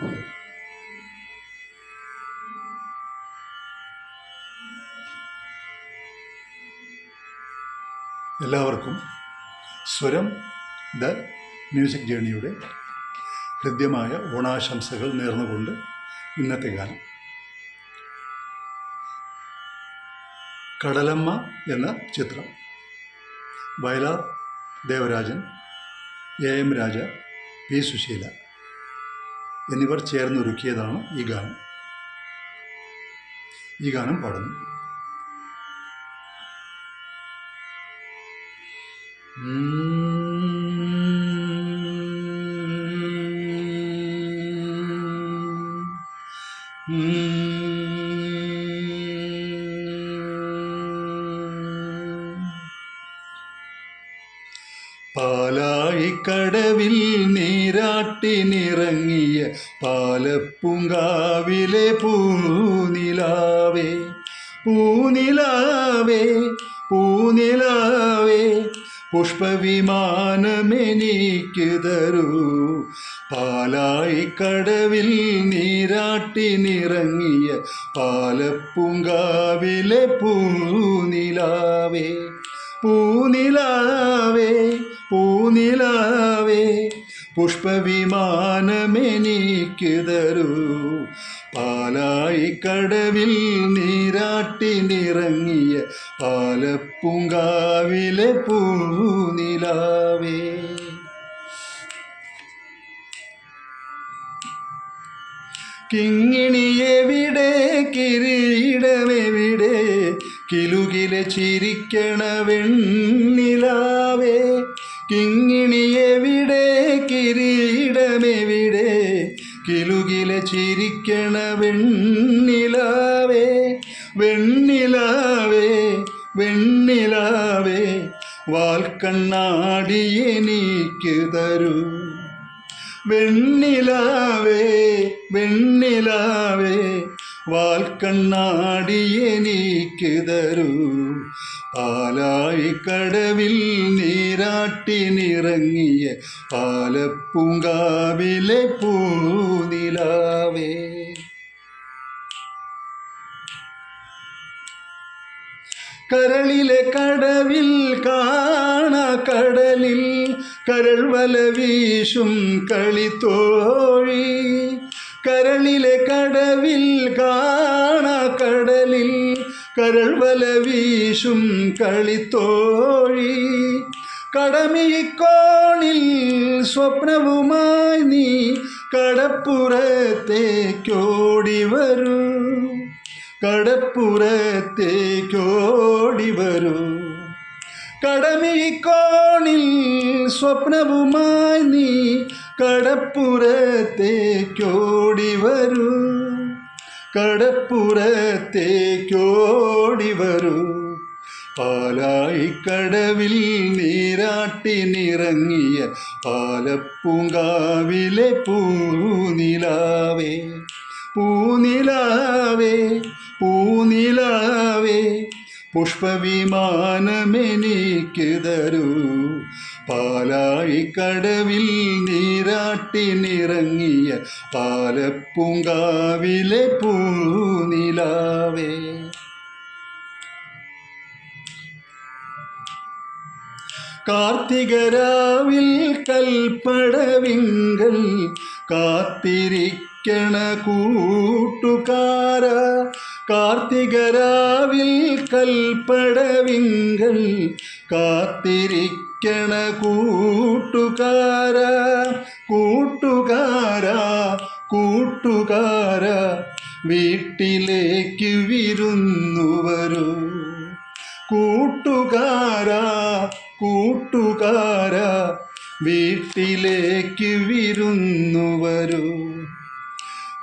എല്ലാവർക്കും സ്വരം the music ജേണിയുടെ ഹൃദ്യമായ ഓണാശംസകൾ നേർന്നുകൊണ്ട് ഇന്നത്തെ ഗാനം കടലമ്മ എന്ന ചിത്രം. വയലാർ ദേവരാജൻ, എം രാജ, പി സുശീല എന്നിവർ ചേർന്നൊരുക്കിയതാണ് ഈ ഗാനം. ഈ ഗാനം പാടുന്നു. പാലായിക്കടവിൽ നീരാട്ടിനിറങ്ങിയ പാലപ്പൂങ്കാവിലെ പൂനിലാവേ, പൂനിലാവേ, പൂനിലാവേ, പുഷ്പവിമാനമെനിക്ക് തരൂ. പാലായിക്കടവിൽ നീരാട്ടിനിറങ്ങിയ പാലപ്പൂങ്കാവിലെ പൂനിലാവേ, പൂനിലാവേ, പൂനിലാവേ, പുഷ്പവിമാനമെനിക്ക് തരൂ. പാലായിക്കടവിൽ നീരാട്ടിനിറങ്ങിയ പാലപ്പൂങ്കാവിലെ പൂനിലാവേ. കിങ്ങിണിയെവിടെ, കിരീടമെവിടെ, കിലുകിലെ ചിരിക്കണ വെണ്ണിലാവേ. കിങ്ങിണിയെവിടെ, കിരീടമെവിടെ, കിലുകിലെ ചിരിക്കണ വെണ്ണിലാവേ. വെണ്ണിലാവേ, വെണ്ണിലാവേ, വാൽക്കണ്ണാടി എനിക്ക് തരൂ. വെണ്ണിലാവേ, വെണ്ണിലാവേ, വാൽക്കണ്ണാടി എനിക്ക് തരൂ. പാലായിക്കടവിൽ നീരാട്ടിനിറങ്ങിയ പാലപ്പൂങ്കാവിലെ പൂനിലാവേ. കരളിലെ കടവിൽ കാണാക്കടലിൽ കരൾ വല വീശും കളിത്തോഴി. കരളിലെ കടവിൽ കാണാക്കടലിൽ കരൾ വല വീശും കളിത്തോഴി. കടമിഴിക്കോണിൽ സ്വപ്നവുമായി നീ കടപ്പുറത്തേക്കോടി വരൂ. കടപ്പുറത്തേക്കോടി വരൂ. കടമിഴിക്കോണിൽ സ്വപ്നവുമായി നീ കടപ്പുറത്തേക്കോടി വരൂ. കടപ്പുറത്തേക്കോടി വരൂ. പാലായിക്കടവിൽ നീരാട്ടിനിറങ്ങിയ പാലപ്പൂങ്കാവിലെ പൂനിലാവേ, പൂനിലാവേ, പൂനിലാവേ, പുഷ്പവിമാനമെനിക്ക് തരൂ. പാലായിക്കടവിൽ നീരാട്ടിനിറങ്ങിയ പാലപ്പൂങ്കാവിലെ പൂനിലാവേ. കാർത്തികരാവിൽ കൽപ്പടവിങ്കൽ കാത്തിരിക്കണ കൂട്ടുകാര. കാർത്തികരാവിൽ കൽപ്പടവിങ്കൽ കാത്തിരിക്കണ കൂട്ടുകാര. കൂട്ടുകാര, കൂട്ടുകാര, വീട്ടിലേക്ക് വിരുന്നു വരൂ. കൂട്ടുകാര, കൂട്ടുകാര, വീട്ടിലേക്ക് വിരുന്നു വരൂ.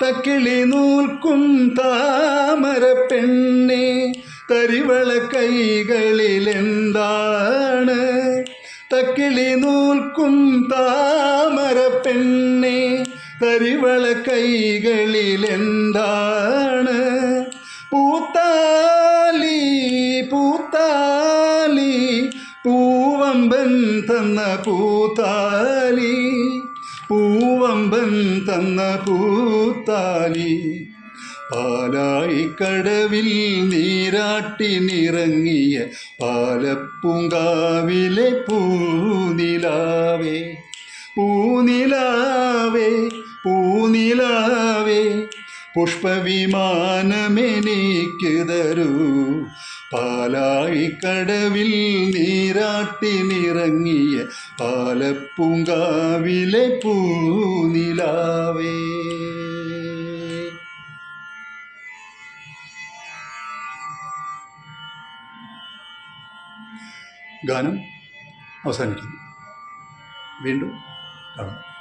തക്കിളി നൂൽക്കും താമര പെണ്ണെ, തരിവള കൈകളിലെന്താണ്? തക്കിളി നൂൽക്കും താമര പെണ്ണെ, തരിവള കൈകളിലെന്താണ്? പൂത്താലി, പൂത്താലി, പൂവമ്പൻ തന്ന പൂത്താലി. പൂവ വമ്പൻ തന്ന പൂത്താലി പാലായി കടവിൽ നീരാട്ടിനിറങ്ങിയ പാലപ്പൂങ്കാവിലെ പൂനിലാവേ പൂനിലാവേ പൂനിലാവേ പുഷ്പവിമാനമെനിക്ക് തരൂ പാലായി കടവിൽ നീരാട്ടിനിറങ്ങിയ പാലപ്പൂങ്കാവിലെ പൂനിലാവേ. ഗാനം അവസാനിക്കുന്നു. വീണ്ടും കാണാം.